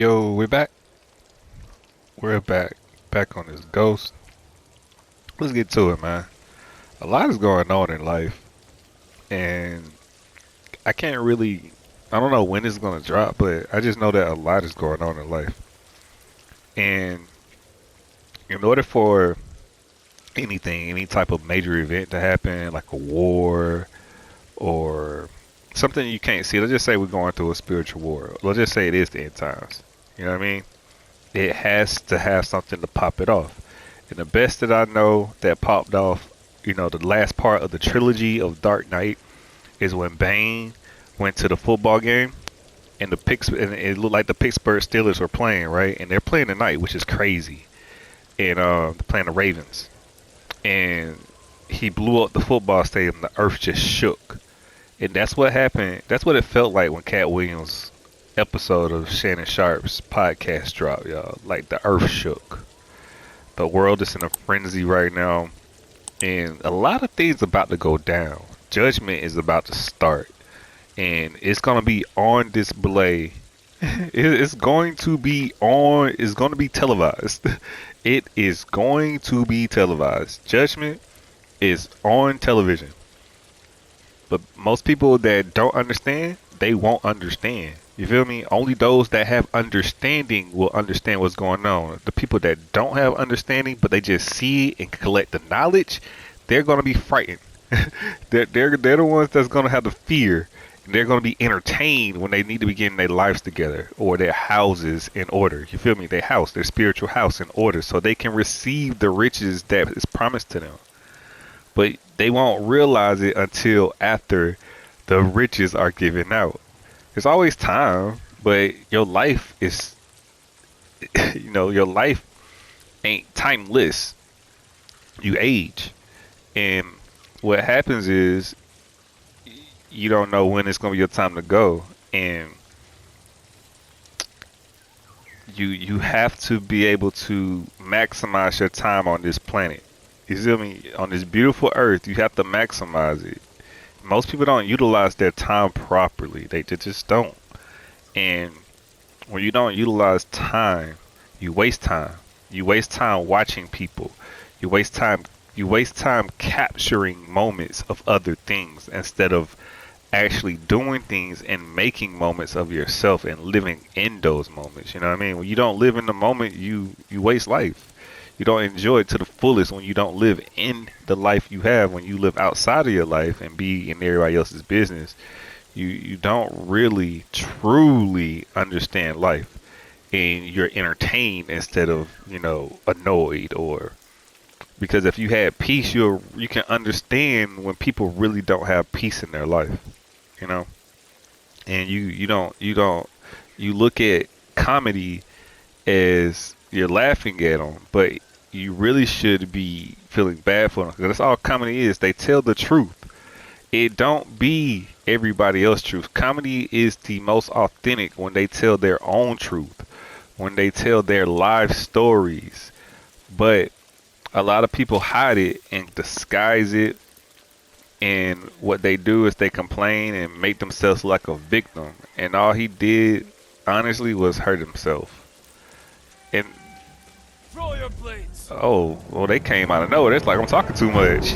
Yo, we're back. We're back. Back on this ghost. Let's get to it, man. A lot is going on in life, and I can't really. I don't know when it's gonna drop, but I just know that a lot is going on in life. And in order for anything, any type of major event to happen, like a war or something you can't see, let's just say we're going through a spiritual war. Let's just say it is the end times. You know what I mean? It has to have something to pop it off. And the best that I know that popped off, the last part of the trilogy of Dark Knight is when Bane went to the football game and and it looked like the Pittsburgh Steelers were playing, right? And they're playing tonight, which is crazy. And they're playing the Ravens. And he blew up the football stadium, the earth just shook. And that's what happened. That's what it felt like when Cat Williams episode of Shannon Sharp's podcast dropped, y'all. Like the earth shook. The world is in a frenzy right now, and a lot of things about to go down. Judgment is about to start, and it's gonna be on display. It's going to be on. It's going to be televised. It is going to be televised. Judgment is on television. But most people that don't understand, they won't understand. You feel me? Only those that have understanding will understand what's going on. The people that don't have understanding, but they just see it and collect the knowledge, they're gonna be frightened. They're the ones that's gonna have the fear. And they're gonna be entertained when they need to be getting their lives together or their houses in order. You feel me? Their house, their spiritual house in order, so they can receive the riches that is promised to them. But they won't realize it until after the riches are given out. There's always time, but your life is, your life ain't timeless. You age. And what happens is you don't know when it's going to be your time to go. And you have to be able to maximize your time on this planet. You feel me? On this beautiful earth, you have to maximize it. Most people don't utilize their time properly. They just don't. And when you don't utilize time, you waste time. You waste time watching people. You waste time. You waste time capturing moments of other things instead of actually doing things and making moments of yourself and living in those moments. You know what I mean? When you don't live in the moment, you waste life. You don't enjoy it to the fullest when you don't live in the life you have. When you live outside of your life and be in everybody else's business, you don't really truly understand life, and you're entertained instead of annoyed. Or because if you had peace, you can understand when people really don't have peace in their life, you know. And you look at comedy as you're laughing at them, but you really should be feeling bad for them, because that's all comedy is. They tell the truth. It don't be everybody else's truth. Comedy is the most authentic when they tell their own truth, when they tell their life stories. But a lot of people hide it and disguise it, and what they do is they complain and make themselves like a victim, and all he did honestly was hurt himself. And Throw your blades. oh, well, they came out of nowhere. It's like I'm talking too much.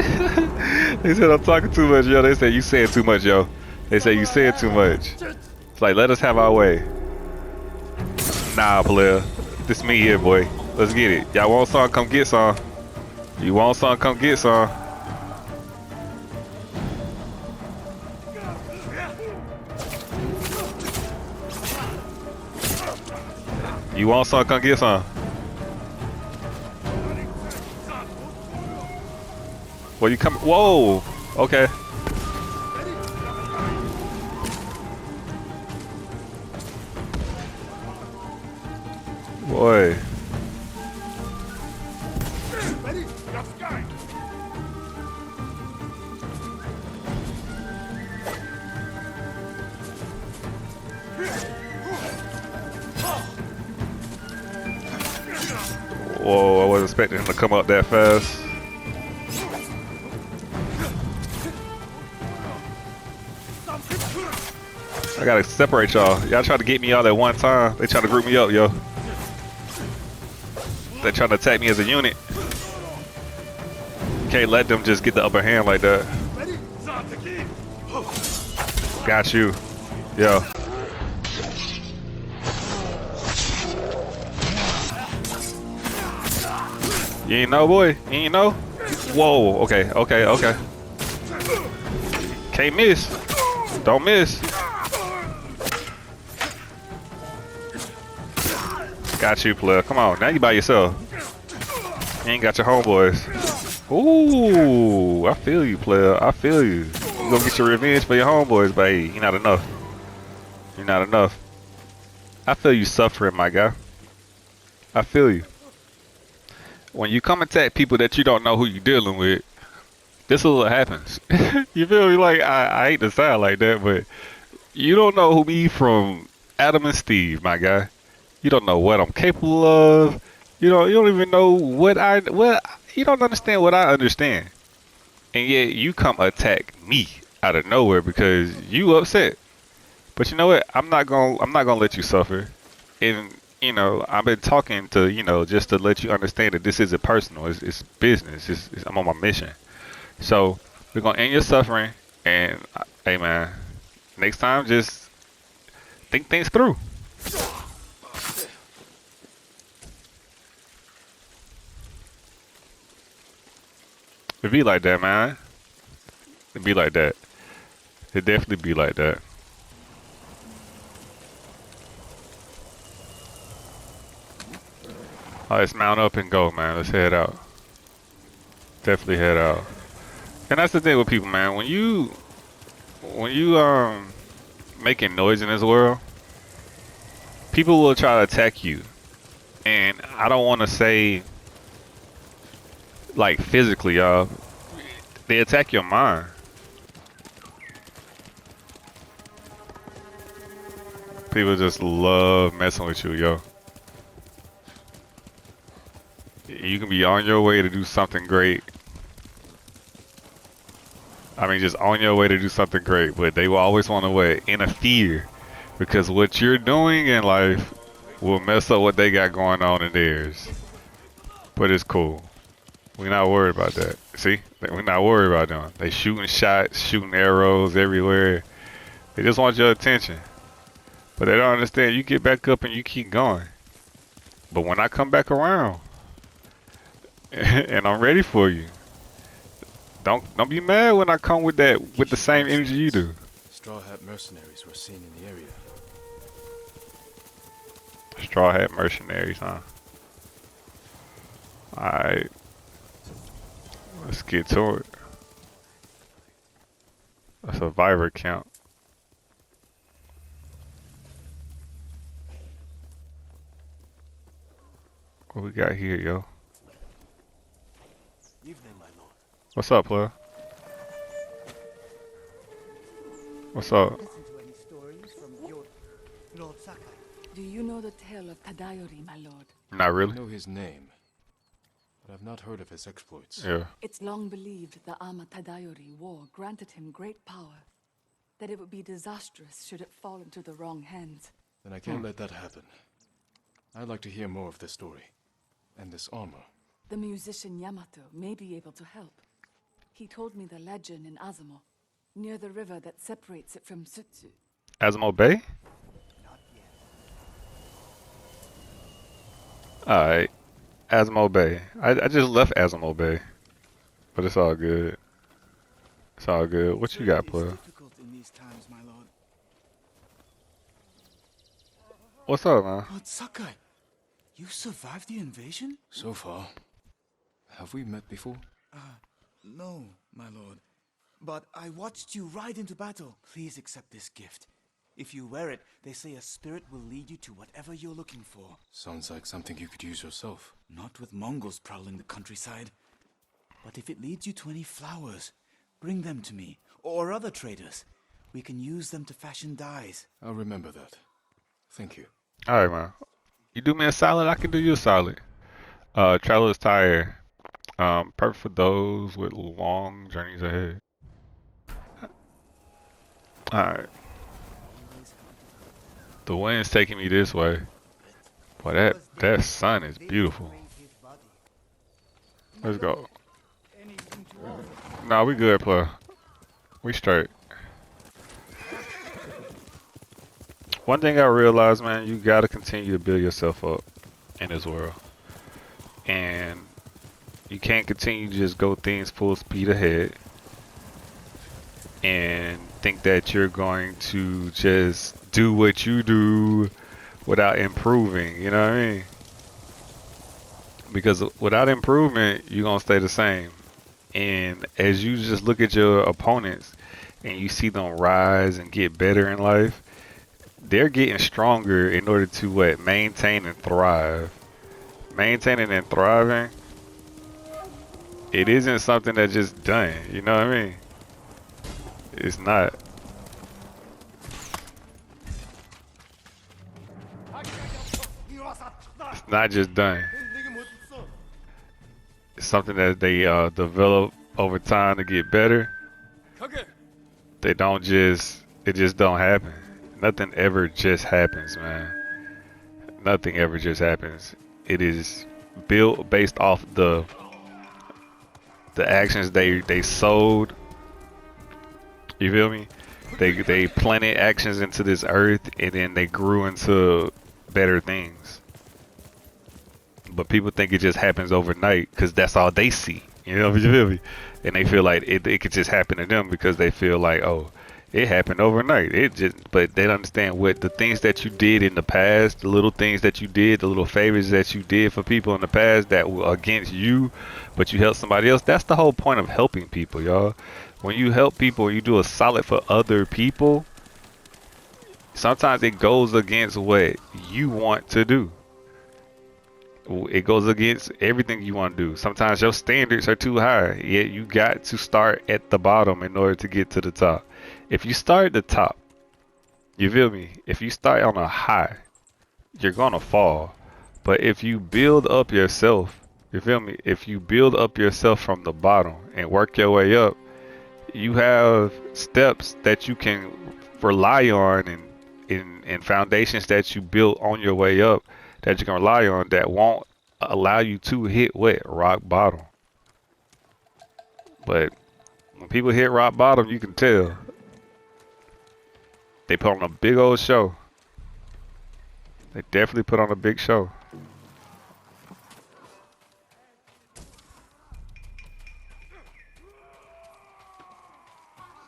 They said I'm talking too much, yo. They said you said too much, yo. They said you said too much. It's like, let us have our way. Nah, player. This me here, boy. Let's get it. Y'all want some? Come get some. You want some? Come get some. You want some? Come get some. Well, you come. Whoa. Okay. Boy. Whoa, I wasn't expecting him to come up that fast. I gotta separate y'all. Y'all try to get me all at one time. They try to group me up, yo. They trying to attack me as a unit. Can't let them just get the upper hand like that. Got you. Yo. You ain't know, boy? You ain't know? Whoa. Okay, okay, okay. Can't miss. Don't miss. Got you, player. Come on. Now you by yourself. You ain't got your homeboys. Ooh. I feel you, player. I feel you. You gonna get your revenge for your homeboys, but hey, you're not enough. You're not enough. I feel you suffering, my guy. I feel you. When you come attack people that you don't know who you're dealing with, this is what happens. You feel me? Like, I hate to sound like that, but you don't know who me from Adam and Steve, my guy. You don't know what I'm capable of. You don't even know what you don't understand what I understand. And yet you come attack me out of nowhere because you upset. But you know what? I'm not gonna let you suffer. And I've been talking to just to let you understand that this isn't personal. It's business. I'm on my mission. So we're gonna end your suffering. And hey, man, next time just think things through. It be like that, man. It be like that. It definitely be like that. Oh, let's mount up and go, man. Let's head out. Definitely head out. And that's the thing with people, man. When you making noise in this world, people will try to attack you. And I don't want to say like physically, y'all. They attack your mind. People just love messing with you, yo. You can be on your way to do something great. I mean, just on your way to do something great, but they will always want to interfere because what you're doing in life will mess up what they got going on in theirs. But it's cool. We're not worried about that. See? We're not worried about them. They shooting shots, shooting arrows everywhere. They just want your attention. But they don't understand. You get back up and you keep going. But when I come back around, and I'm ready for you, don't be mad when I come with the same energy you do. Straw Hat mercenaries were seen in the area. Straw Hat mercenaries, huh? Alright. Let's get to it. A survivor count. What we got here, yo? Evening, my lord. What's up, player? What's up? Do you know the tale of Tadayori, my lord? Not I really. know his name, but I've not heard of his exploits. Yeah. It's long believed the Ama Tadayori war granted him great power, that it would be disastrous should it fall into the wrong hands. Then I can't let that happen. I'd like to hear more of this story, and this armor. The musician Yamato may be able to help. He told me the legend in Azamo, near the river that separates it from Sutsu. Azamo Bay? Alright. Azamo Bay. I just left Azamo Bay. But it's all good. It's all good. What you got, player? What's up, man? Lord Sakai, you survived the invasion? So far, have we met before? No, my lord. But I watched you ride into battle. Please accept this gift. If you wear it, they say a spirit will lead you to whatever you're looking for. Sounds like something you could use yourself. Not with Mongols prowling the countryside. But if it leads you to any flowers, bring them to me, or other traders. We can use them to fashion dyes. I'll remember that. Thank you. Alright, man. You do me a solid, I can do you a solid. Traveler's Tire. Perfect for those with long journeys ahead. Alright. The wind's taking me this way. Boy, that sun is beautiful. Let's go. Nah, we good, player. We straight. One thing I realized, man, you gotta continue to build yourself up in this world. And you can't continue to just go things full speed ahead and think that you're going to just do what you do without improving, you know what I mean? Because without improvement, you're gonna stay the same. And as you just look at your opponents and you see them rise and get better in life, they're getting stronger in order to what? Maintain and thrive. Maintaining and thriving, it isn't something that's just done, you know what I mean? It's not. It's not just done. It's something that they develop over time to get better. They don't just, it just don't happen. Nothing ever just happens, man. Nothing ever just happens. It is built based off the actions they sowed. You feel me? They planted actions into this earth and then they grew into better things. But people think it just happens overnight because that's all they see. You know, you feel me? And they feel like it could just happen to them because they feel like, oh, it happened overnight. But they don't understand what the things that you did in the past, the little things that you did, the little favors that you did for people in the past that were against you, but you helped somebody else. That's the whole point of helping people, y'all. When you help people, you do a solid for other people. Sometimes it goes against what you want to do. It goes against everything you want to do. Sometimes your standards are too high, yet you got to start at the bottom in order to get to the top. If you start at the top, you feel me? If you start on a high, you're gonna fall. But if you build up yourself, you feel me? If you build up yourself from the bottom and work your way up, you have steps that you can rely on and foundations that you built on your way up that you can rely on that won't allow you to hit what? Rock bottom. But when people hit rock bottom, you can tell. They put on a big old show. They definitely put on a big show.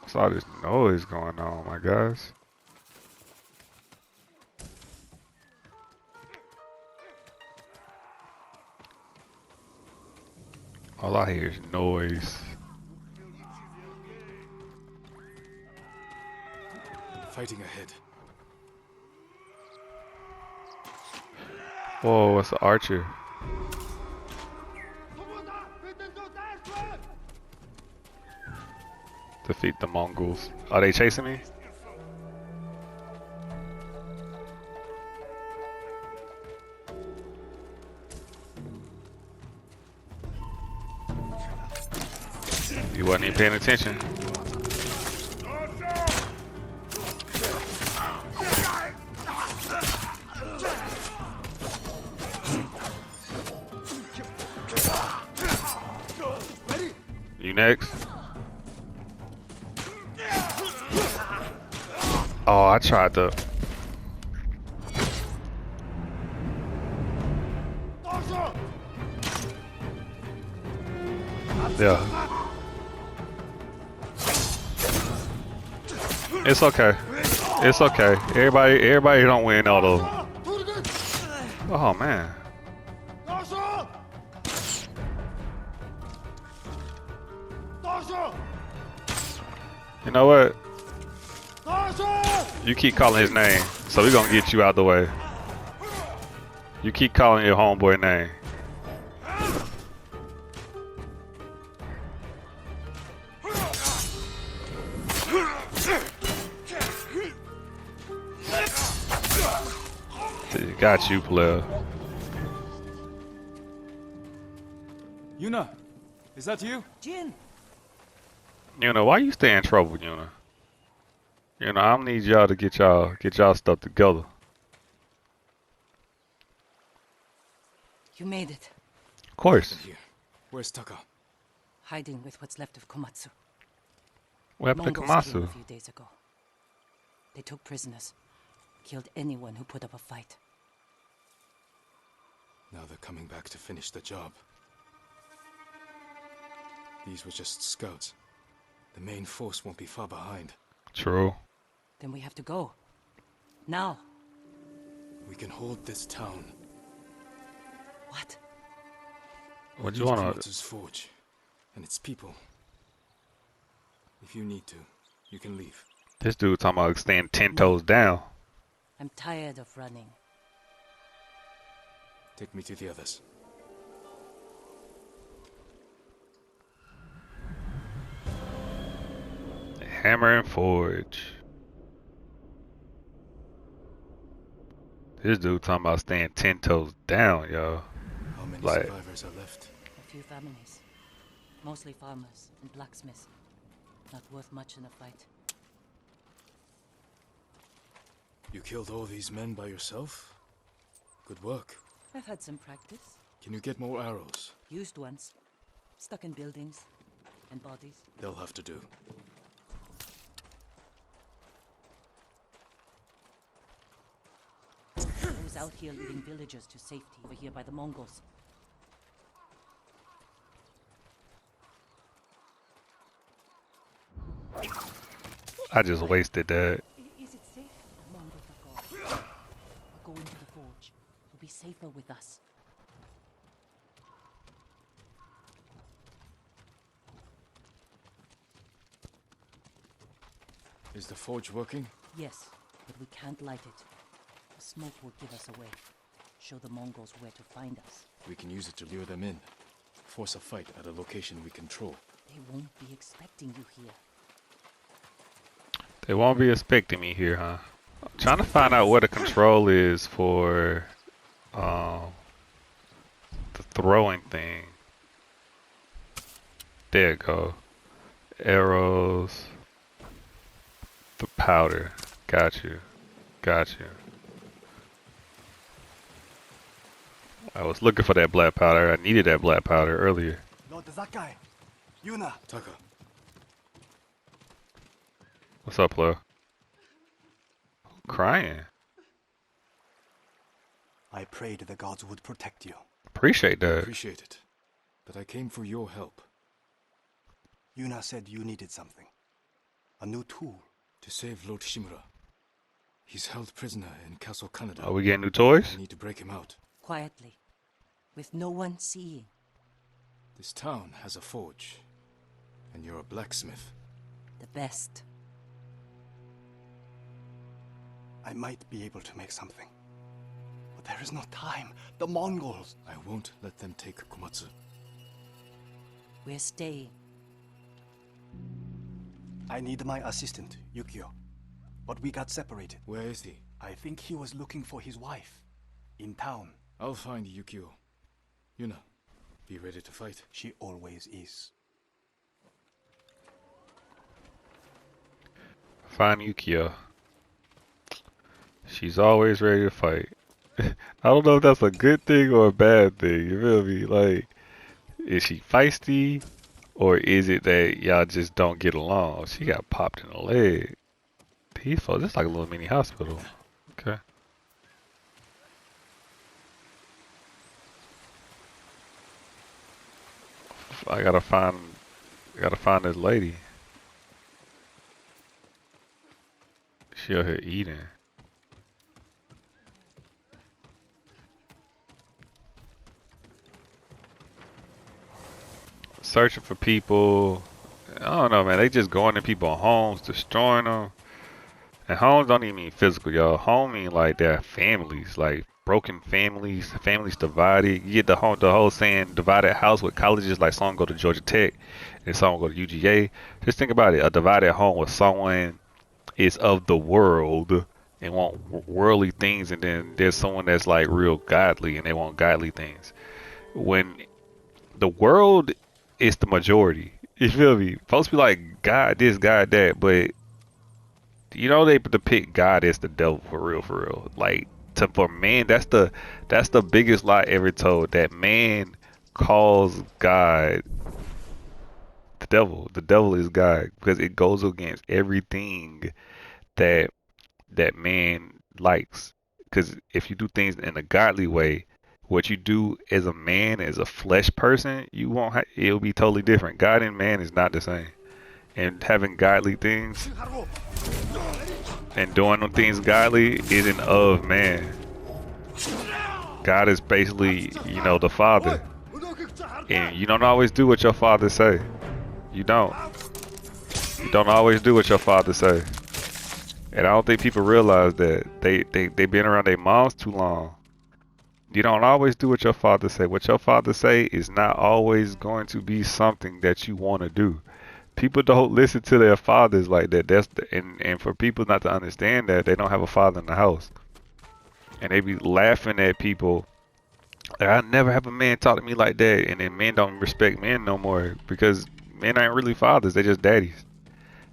What's all this noise going on, my guys? All I hear is noise. Fighting ahead. Whoa, what's the archer? Defeat the Mongols. Are they chasing me? You wasn't even paying attention. You next? Oh, I tried to. Yeah. It's okay. It's okay. Everybody don't win all those. Oh man. You know what? You keep calling his name, so we're gonna get you out the way. You keep calling your homeboy name. Got you, player. Yuna, is that you? Jin! Yuna, why you stay in trouble, Yuna? Yuna, I need y'all to get y'all stuff together. You made it. Of course. Happened here. Where's Taka? Hiding with what's left of Komatsu. What happened to Mongols came a Kamasu? few days ago. They took prisoners. Killed anyone who put up a fight. Now they're coming back to finish the job. These were just scouts. The main force won't be far behind. True. Then we have to go. Now. We can hold this town. What? What do you Kill want to... Komatsu's forge and its people. If you need to, you can leave. This dude talking about staying 10 toes down. I'm tired of running. Take me to the others. Hammer and forge. This dude talking about staying 10 toes down, yo. How many Like- survivors are left? A few families. Mostly farmers and blacksmiths. Not worth much in a fight. You killed all these men by yourself? Good work. I've had some practice. Can you get more arrows? Used ones. Stuck in buildings. And bodies. They'll have to do. I was out here leading villagers to safety over here by the Mongols. I just wasted that. Is it safe? The Mongols are gone. We'll go into the forge. You'll be safer with us. Is the forge working? Yes, but we can't light it. The smoke will give us away. Show the Mongols where to find us. We can use it to lure them in. Force a fight at a location we control. They won't be expecting you here. They won't be expecting me here, huh? I'm trying to find out what the control is for the throwing thing. There you go. Arrows. The powder. Got you. Got you. I was looking for that black powder. I needed that black powder earlier. Lord Zakai, Yuna, Taka, What's up, Flo? Crying. I prayed the gods would protect you. Appreciate that. appreciate it. But I came for your help. Yuna said you needed something. A new tool. To save Lord Shimura. He's held prisoner in Castle Kaneda. Are we getting new toys? I need to break him out. Quietly. With no one seeing. This town has a forge. And you're a blacksmith. The best. I might be able to make something. But there is no time. The Mongols. I won't let them take Komatsu. We're staying. I need my assistant, Yukio. But we got separated. Where is he? I think he was looking for his wife. In town. I'll find Yukio. Yuna, be ready to fight. She always is. Find Yukio. She's always ready to fight. I don't know if that's a good thing or a bad thing. You feel me? Like, is she feisty? Or is it that y'all just don't get along? She got popped in the leg. These folks, this is like a little mini hospital. Okay. I gotta find this lady. She out here eating. Searching for people. I don't know, man. They just going in people's homes, destroying them. And homes don't even mean physical, y'all. Home mean like their families, like broken families, families divided. You get the whole saying divided house with colleges, like some go to Georgia Tech and some go to UGA. Just think about it. A divided home with someone is of the world and want worldly things, and then there's someone that's like real godly and they want godly things. When the world is the majority, you feel me? Folks be like God this, God that, but you know they depict God as the devil for real, for real. Like for man, that's the biggest lie ever told. That man calls God the devil. The devil is God because it goes against everything that man likes. Because if you do things in a godly way, what you do as a man, as a flesh person, you won't. It'll be totally different. God and man is not the same. And having godly things and doing them things godly isn't of man. God is basically, the Father, and you don't always do what your father say. You don't. You don't always do what your father say. And I don't think people realize that they been around their moms too long. You don't always do what your father say. What your father say is not always going to be something that you want to do. People don't listen to their fathers like that. And for people not to understand that, they don't have a father in the house. And they be laughing at people. Like, I never have a man talk to me like that. And then men don't respect men no more because men ain't really fathers. They just daddies.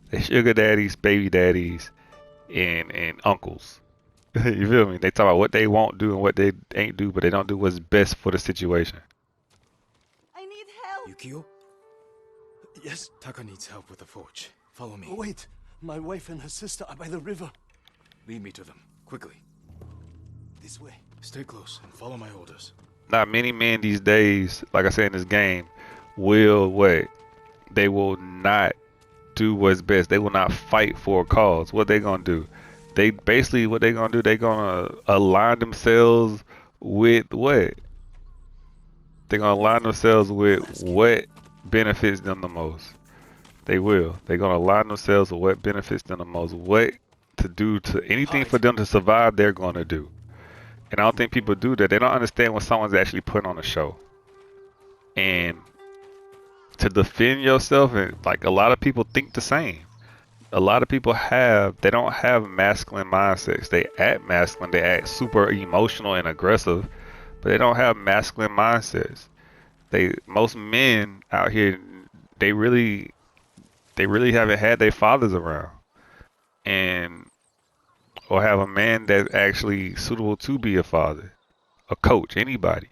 They sugar daddies, baby daddies, and uncles. You feel me? They talk about what they won't do and what they ain't do, but they don't do what's best for the situation. I need help. Yukio? Yes, Taka needs help with the forge. Follow me. Wait, my wife and her sister are by the river. Lead me to them, quickly. This way. Stay close and follow my orders. Not many men these days, like I said in this game, will what? They will not do what's best. They will not fight for a cause. What they gonna do? They basically what they gonna do? They gonna align themselves with what? They gonna align themselves with what benefits them the most. They will. They're gonna align themselves with what benefits them the most. What to do to anything for them to survive, they're gonna do. And I don't think people do that. They don't understand when someone's actually putting on a show. And to defend yourself, and like a lot of people think the same. A lot of people they don't have masculine mindsets. They act masculine, they act super emotional and aggressive, but they don't have masculine mindsets. Most men out here, they really haven't had their fathers around, and or have a man that's actually suitable to be a father, a coach, anybody.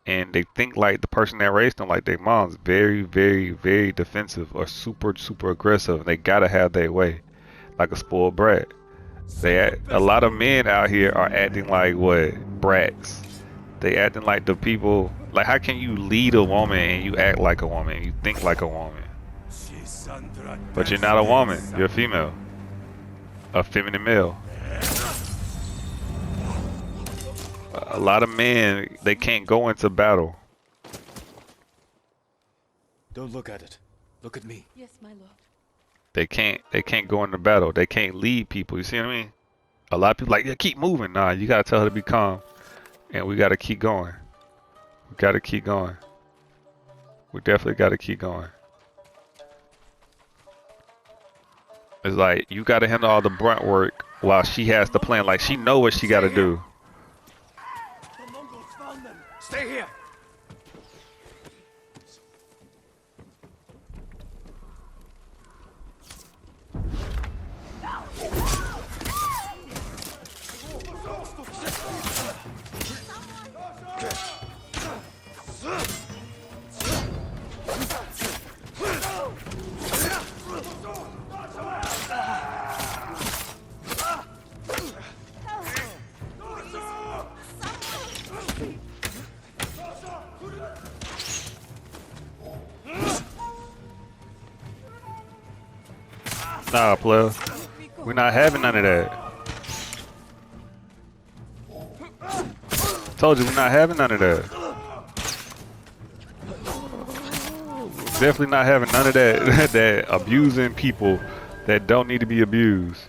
And they think like the person that raised them, like their mom's very, very, very defensive or super, super aggressive. They gotta have their way, like a spoiled brat. A lot of men out here are acting like what? Brats. They acting like the people. Like, how can you lead a woman and you act like a woman? You think like a woman, but you're not a woman. You're a female, a feminine male. A lot of men, they can't go into battle. Don't look at it. Look at me. Yes, my lord. They can't go into battle. They can't lead people. You see what I mean? A lot of people like, yeah, keep moving. Nah, you gotta tell her to be calm, and we gotta keep going. We gotta keep going. We definitely gotta keep going. It's like you gotta handle all the brunt work while she has the plan. Like she know what she gotta do. The Mongols found them. Stay here! Nah, player. We're not having none of that. Told you we're not having none of that. Definitely not having none of that. That abusing people that don't need to be abused.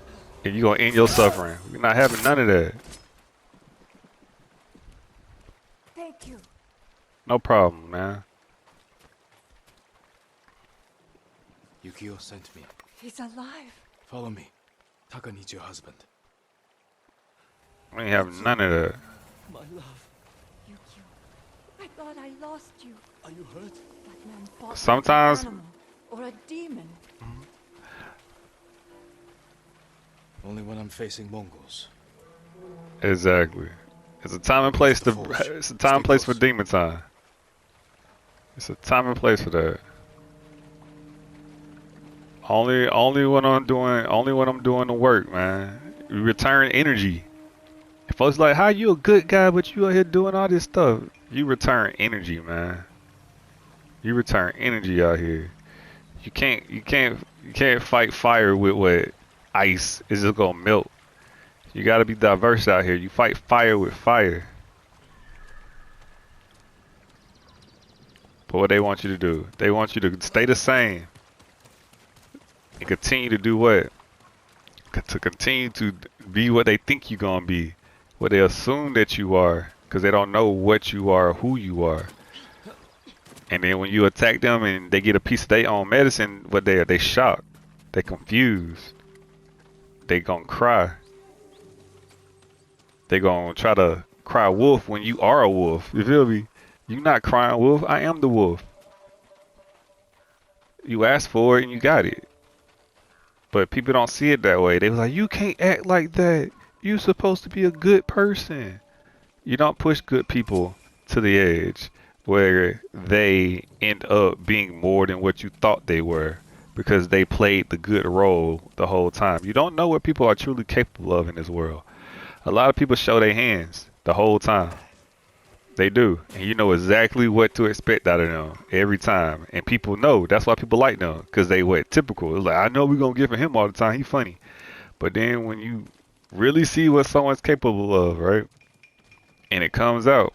And you're gonna end your suffering. We're not having none of that. Thank you. No problem, man. Yukio sent me. He's alive. Follow me. Taka needs your husband. We ain't having none of that. My love, Yukio, I thought I lost you. are you hurt? That man fought like Sometimes- an animal or a demon. Only when I'm facing Mongols. Exactly. It's a time and place the to. forge. It's a time Stay and place for close. demon time. It's a time and place for that. Only when I'm doing the work, man. You return energy. If folks like, how you a good guy, but you out here doing all this stuff? You return energy, man. You return energy out here. You can't fight fire with what ice is just gonna melt. You gotta be diverse out here. You fight fire with fire. But what they want you to do? They want you to stay the same and continue to do what? To continue to be what they think you're gonna be, what they assume that you are, because they don't know what you are, or who you are. And then when you attack them and they get a piece of their own medicine, what they shocked, they confused, they gonna cry, they gonna try to cry wolf when you are a wolf. You feel me? You not crying wolf. I am the wolf. You asked for it and you got it. But people don't see it that way. They was like, you can't act like that. You supposed to be a good person. You don't push good people to the edge where they end up being more than what you thought they were because they played the good role the whole time. You don't know what people are truly capable of in this world. A lot of people show their hands the whole time. They do. And you know exactly what to expect out of them every time. And people know. That's why people like them. Because they what? Typical. It's like, I know we're going to give him all the time. He's funny. But then when you really see what someone's capable of, right? And it comes out.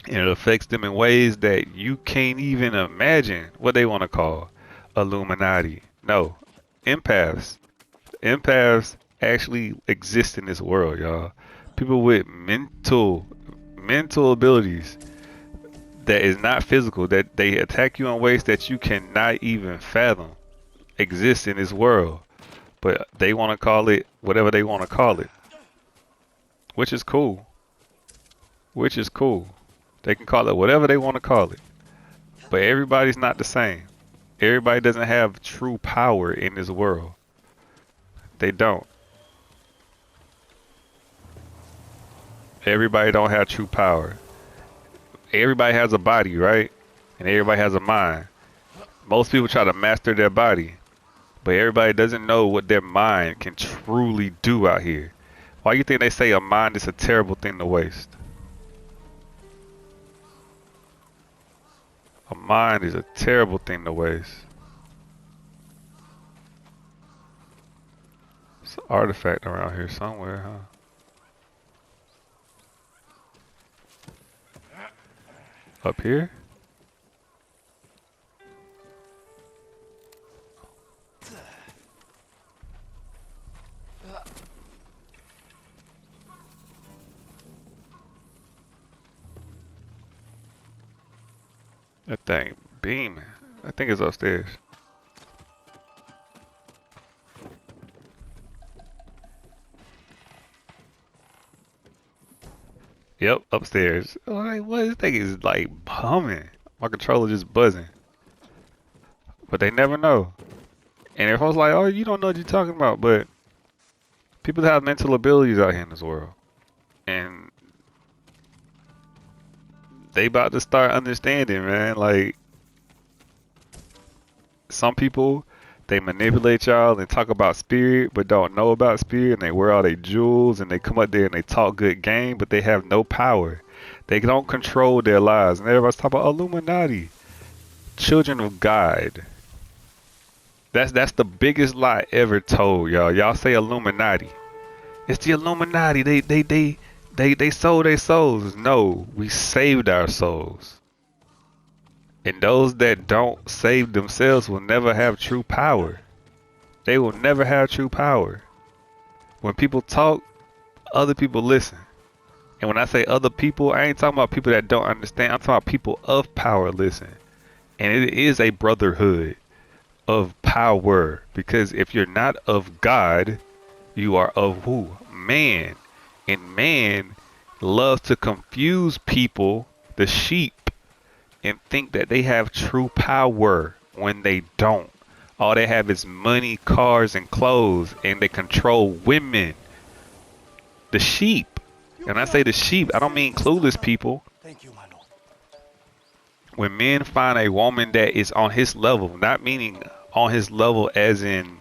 And it affects them in ways that you can't even imagine what they want to call Illuminati. No. Empaths. Empaths actually exist in this world, y'all. People with mental abilities that is not physical, that they attack you in ways that you cannot even fathom exist in this world. But they want to call it whatever they want to call it. Which is cool. Which is cool. They can call it whatever they want to call it. But everybody's not the same. Everybody doesn't have true power in this world. They don't. Everybody don't have true power. Everybody has a body, right? And everybody has a mind. Most people try to master their body, but everybody doesn't know what their mind can truly do out here. Why do you think they say a mind is a terrible thing to waste? A mind is a terrible thing to waste. It's an artifact around here somewhere, huh? Up here? That thing beaming. I think it's upstairs. Yep, upstairs. Like, what? This thing is like humming. My controller just buzzing. But they never know. And if I was like, oh, you don't know what you're talking about, but people have mental abilities out here in this world. And they about to start understanding, man. Like, some people, they manipulate y'all and talk about spirit, but don't know about spirit, and they wear all their jewels, and they come up there and they talk good game, but they have no power. They don't control their lives. And everybody's talking about Illuminati. Children of God. That's the biggest lie ever told, y'all. Y'all say Illuminati. It's the Illuminati. They sold their souls. No, we saved our souls. And those that don't save themselves will never have true power. They will never have true power. When people talk, other people listen. And when I say other people, I ain't talking about people that don't understand. I'm talking about people of power listen. And it is a brotherhood of power. Because if you're not of God, you are of who? Man. And man loves to confuse people, the sheep, and think that they have true power when they don't. All they have is money, cars, and clothes, and they control women. The sheep. And I say the sheep, I don't mean clueless people. Thank you, my lord. When men find a woman that is on his level, not meaning on his level as in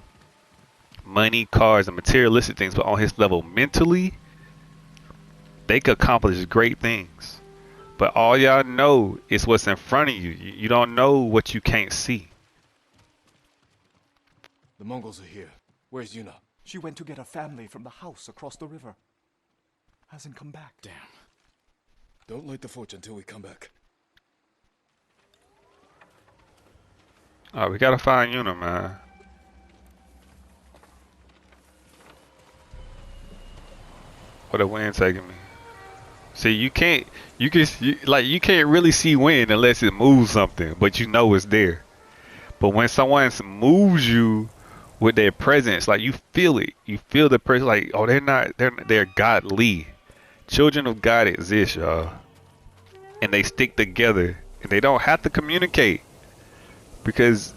money, cars, and materialistic things, but on his level mentally, they could accomplish great things. But all y'all know is what's in front of you. You don't know what you can't see. The Mongols are here. Where's Yuna? She went to get her family from the house across the river. Hasn't come back. Damn. Don't light the forge until we come back. Alright, we gotta find Yuna, man. Where the wind taking me? See, you can't really see wind unless it moves something, but you know it's there. But when someone moves you with their presence, like you feel it, you feel the presence. Like, oh, they're godly. Children of God exist, y'all, and they stick together, and they don't have to communicate because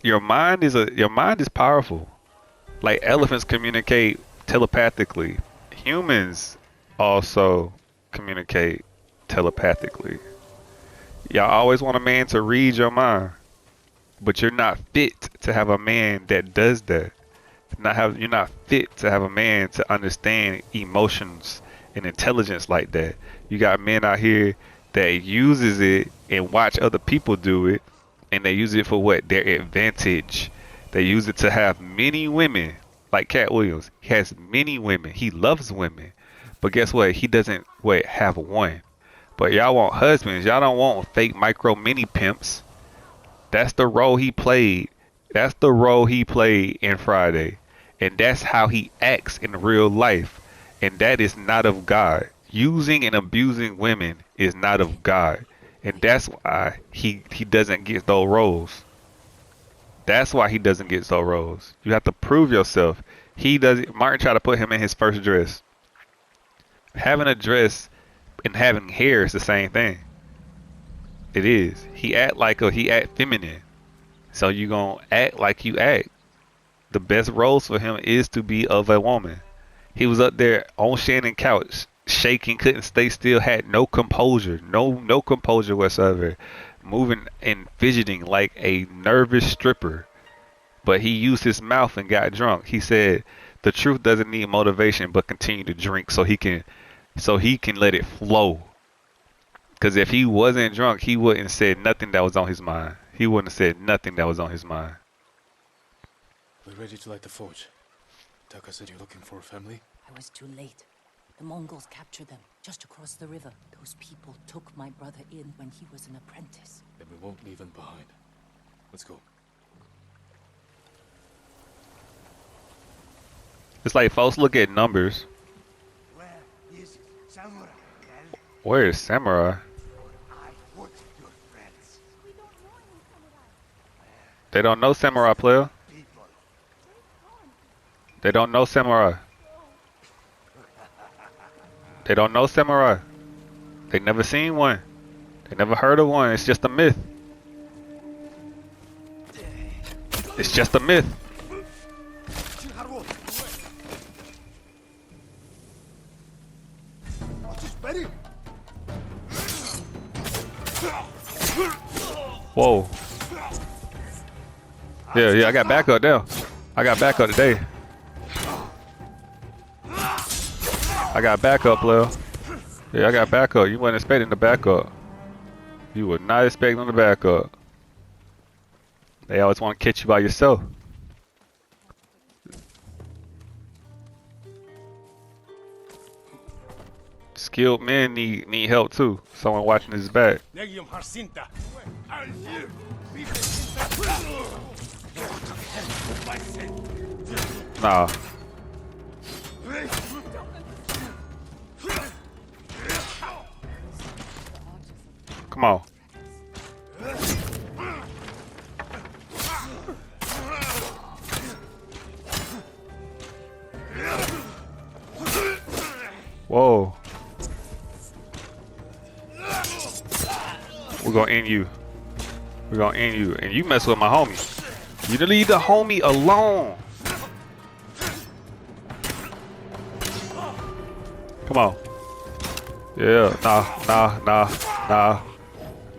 your mind is powerful. Like elephants communicate telepathically. Humans also communicate telepathically. Y'all always want a man to read your mind, but you're not fit to have a man that does that. You're not fit to have a man to understand emotions and intelligence like that. You got men out here that uses it and watch other people do it, and they use it for what? Their advantage. They use it to have many women. Like Cat Williams, he has many women. He loves women. But guess what? He doesn't have one. But y'all want husbands. Y'all don't want fake micro mini pimps. That's the role he played. That's the role he played in Friday. And that's how he acts in real life. And that is not of God. Using and abusing women is not of God. And that's why he doesn't get those roles. That's why he doesn't get those roles. You have to prove yourself. Martin tried to put him in his first dress. Having a dress and having hair is the same thing. It is. He act feminine. So you gonna act like you act. The best roles for him is to be of a woman. He was up there on Shannon couch, shaking, couldn't stay still, had no composure, no composure whatsoever, moving and fidgeting like a nervous stripper. But he used his mouth and got drunk. He said the truth doesn't need motivation, but continue to drink so he can let it flow. Because if he wasn't drunk, he wouldn't have said nothing that was on his mind. He wouldn't have said nothing that was on his mind. We're ready to light the forge. Taka said you're looking for a family? I was too late. The Mongols captured them just across the river. Those people took my brother in when he was an apprentice. Then we won't leave him behind. Let's go. It's like folks look at numbers. Where is Samurai? Where is Samurai? I put your friends. They don't know Samurai, player. People. They don't know Samurai. They don't know Samurai. They never seen one. They never heard of one. It's just a myth. It's just a myth. Whoa. Yeah, I got backup now. I got backup today. I got backup, Lil. Yeah, I got backup. You weren't expecting the backup. You were not expecting the backup. They always want to catch you by yourself. Skilled men need help too. Someone watching his back. Nah. Come on. Whoa. We're gonna end you. We're gonna end you. And you mess with my homie. You leave the homie alone. Come on. Yeah.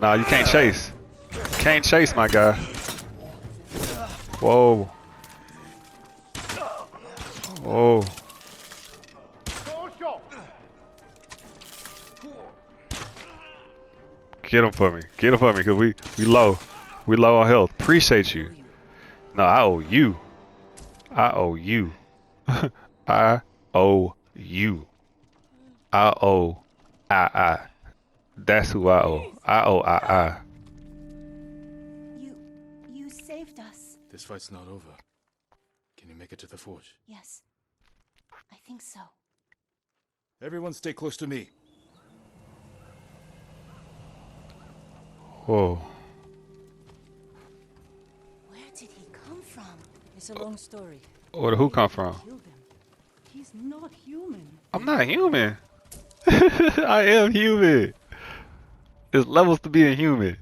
Nah. You can't chase. Can't chase, my guy. Whoa. Whoa. Get him for me. Get him for me, cause we low. We low on health. Appreciate you. No, I owe you. I owe you. I owe you. I owe I. That's who I owe. I owe I. You saved us. This fight's not over. Can you make it to the forge? Yes. I think so. Everyone stay close to me. Whoa. Where did he come from? It's a long story. Where did who come from? Killed him. He's not human. I'm not human. I am human. There's levels to being human.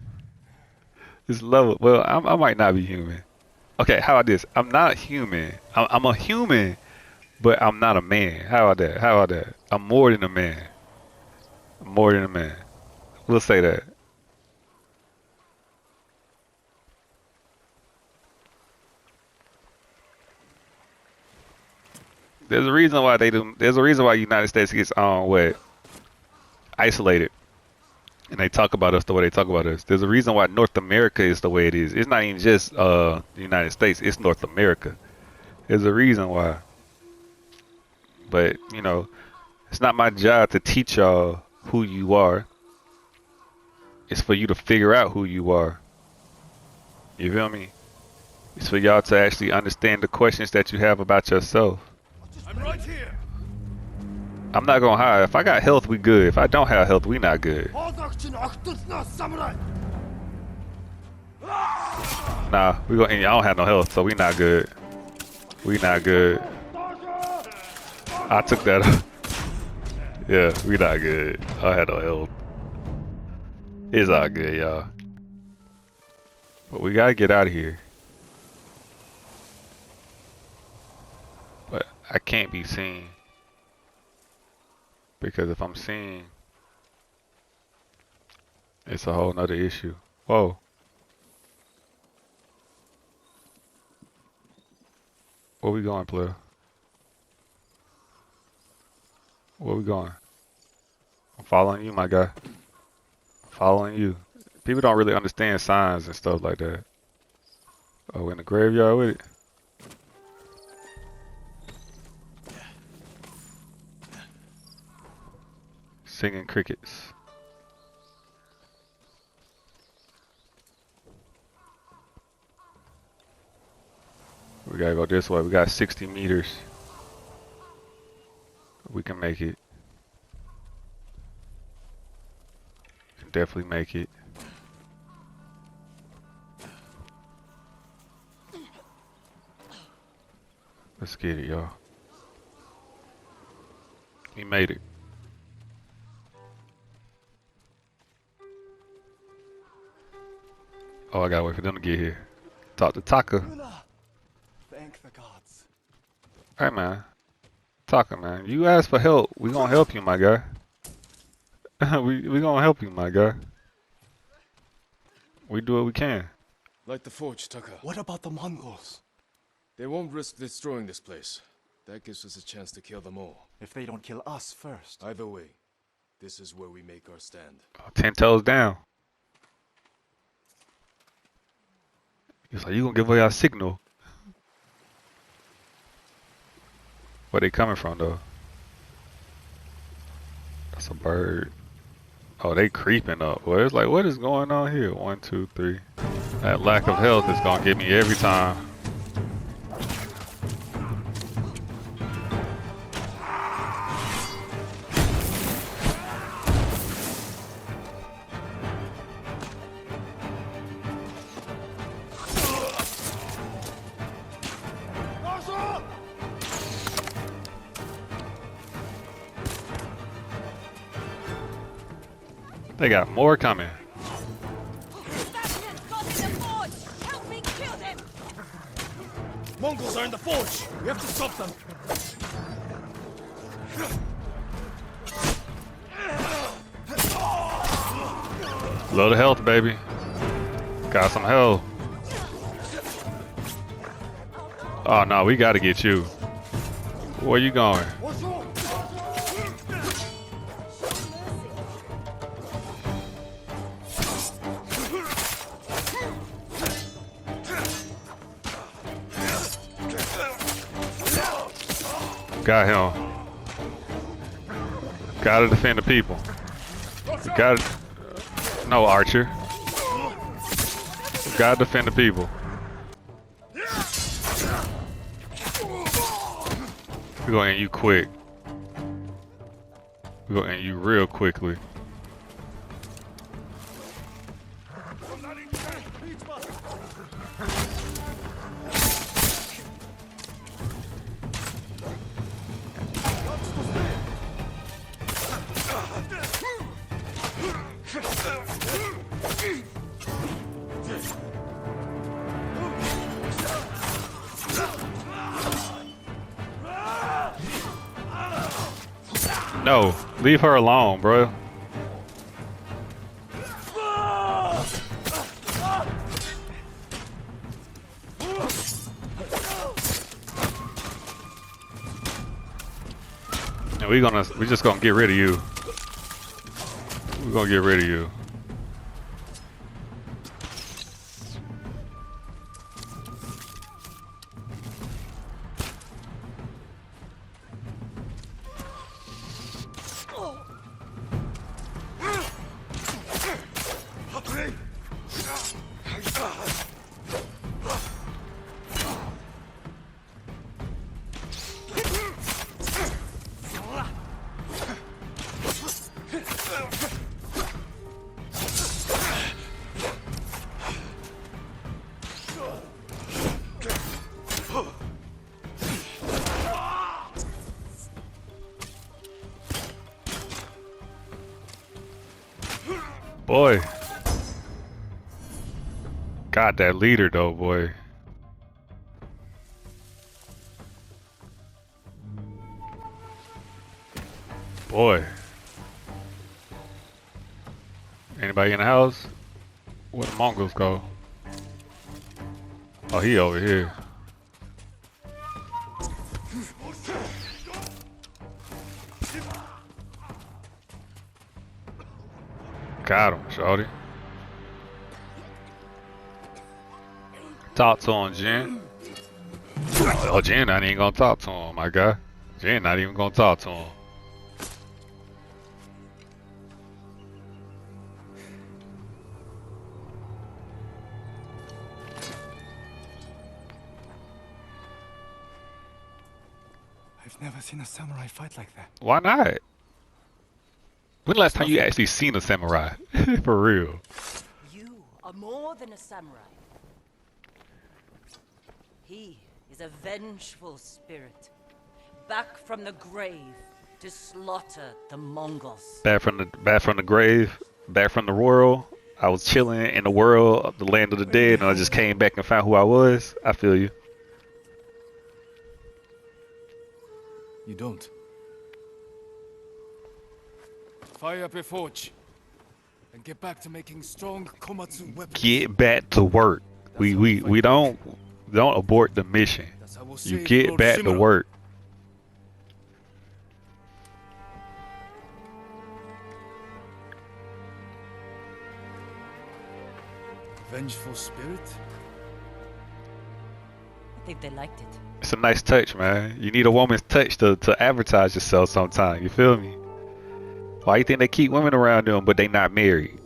There's level. Well, I might not be human. Okay, how about this? I'm not human. I'm a human, but I'm not a man. How about that? How about that? I'm more than a man. I'm more than a man. We'll say that. There's a reason why they do. There's a reason why the United States gets isolated, and they talk about us the way they talk about us. There's a reason why North America is the way it is. It's not even just the United States. It's North America. There's a reason why. But you know, it's not my job to teach y'all who you are. It's for you to figure out who you are. You feel me? It's for y'all to actually understand the questions that you have about yourself. I'm right here. I'm not gonna hide. If I got health, we good. If I don't have health, we not good. Nah, we gonna. I don't have no health, so we not good. We not good. I took that. Yeah, we not good. I had no health. It's all good, y'all. But we gotta get out of here. But I can't be seen. Because if I'm seen, it's a whole nother issue. Whoa. Where we going, player? Where we going? I'm following you, my guy. I'm following you. People don't really understand signs and stuff like that. Oh, we're in the graveyard with it. Singing crickets. We gotta go this way. We got 60 meters. We can make it. Can definitely make it. Let's get it, y'all. We made it. Oh, I gotta wait for them to get here. Talk to Taka. Thank the gods. Alright, man. Taka, man. You asked for help. We gonna help you, my guy. we gonna help you, my guy. We do what we can. Light the forge, Tucker. What about the Mongols? They won't risk destroying this place. That gives us a chance to kill them all. If they don't kill us first. Either way, this is where we make our stand. 10 toes down. He's like, you gonna give away our signal. Where they coming from, though? That's a bird. Oh, they creeping up. Well, it's like, what is going on here? 1, 2, 3. That lack of health is gonna get me every time. They got more coming. Mongols are in the forge! We have to stop them! Load of health, baby. Got some health. Oh no, we gotta get you. Where you going? Got him. Gotta defend the people. Gotta. No, Archer. Gotta defend the people. We're gonna end you quick. We're gonna end you real quickly. No, leave her alone, bro. And we're just gonna get rid of you. We're gonna get rid of you. Boy. Got that leader though, boy. Boy. Anybody in the house? Where the Mongols go? Oh, he over here. Got him, shorty. Talk to him, Jen. Oh, Jen not even gonna talk to him, my guy. Jen not even gonna talk to him. I've never seen a samurai fight like that. Why not? When the last time you actually seen a samurai? For real. You are more than a samurai. He is a vengeful spirit, back from the grave to slaughter the Mongols. Back from the grave, back from the world. I was chilling in the world of the land of the dead, and I just came back and found who I was. I feel you. You don't. Fire up your forge and get back to making strong komatsu weapons. Get back to work. We don't abort the mission. That's how we'll You save get Lord back to Shimura. work. Vengeful spirit? I think they liked it. It's a nice touch, man. You need a woman's touch to advertise yourself sometime. You feel me? Why you think they keep women around them, but they not married?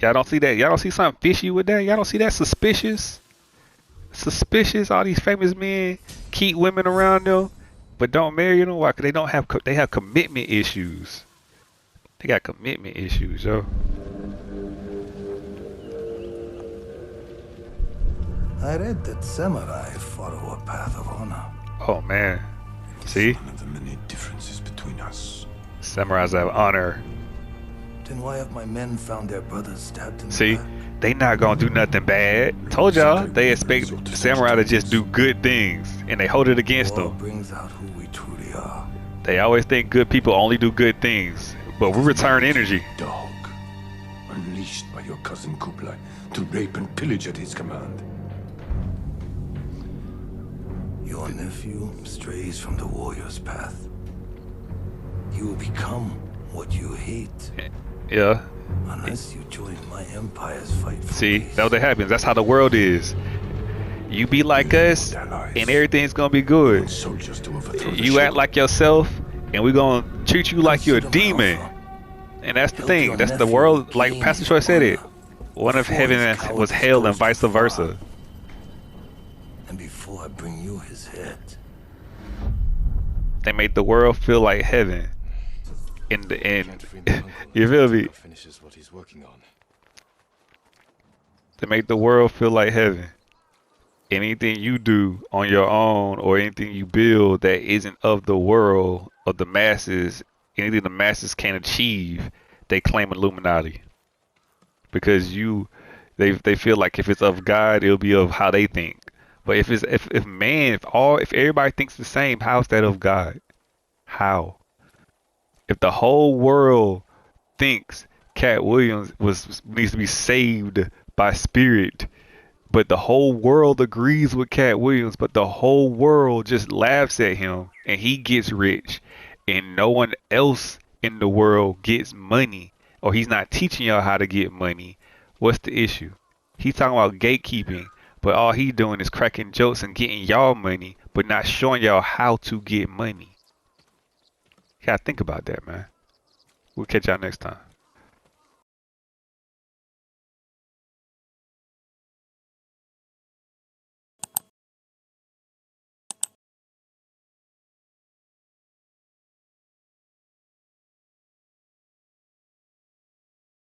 Y'all don't see that? Y'all don't see something fishy with that? Y'all don't see that suspicious? Suspicious? All these famous men keep women around them, but don't marry them. Why? 'Cause they don't have. They have commitment issues. They got commitment issues, yo. I read that samurai follow a path of honor. Oh man, see? One of the many differences between us. Samurais have honor. Then why have my men found their brothers stabbed in See? the back? They not gonna do nothing bad. Told y'all, they expect samurai to just do good things, and they hold it against War them. brings out who we truly are. They always think good people only do good things, but we return energy. Dog. unleashed by your cousin Kublai to rape and pillage at his command. Your nephew strays from the warrior's path. You will become what you hate. Yeah. Unless you join my empire's fight for See, peace. that's what happens. That's how the world is. You be like us, and everything's gonna be good. Soldiers to overthrow the You act Shogun. like yourself, and we're gonna treat you like you're a Consider my demon. offer. And that's the Help thing. your That's the nephew world. Like gain Pastor his Troy said it. honor One of before heaven his was cowardice hell, and goes vice too far. versa. And before I bring you his head, They made the world feel like heaven. In the end, Can't free my uncle you feel me? until he finishes what he's working on. They make the world feel like heaven. Anything you do on your own or anything you build that isn't of the world, of the masses, anything the masses can't achieve, they claim Illuminati. Because they feel like if it's of God, it'll be of how they think. But if everybody thinks the same, how's that of God? How? If the whole world thinks Cat Williams needs to be saved by spirit, but the whole world agrees with Cat Williams, but the whole world just laughs at him and he gets rich and no one else in the world gets money, or he's not teaching y'all how to get money, what's the issue? He's talking about gatekeeping, but all he's doing is cracking jokes and getting y'all money, but not showing y'all how to get money. You gotta think about that, man. We'll catch y'all next time.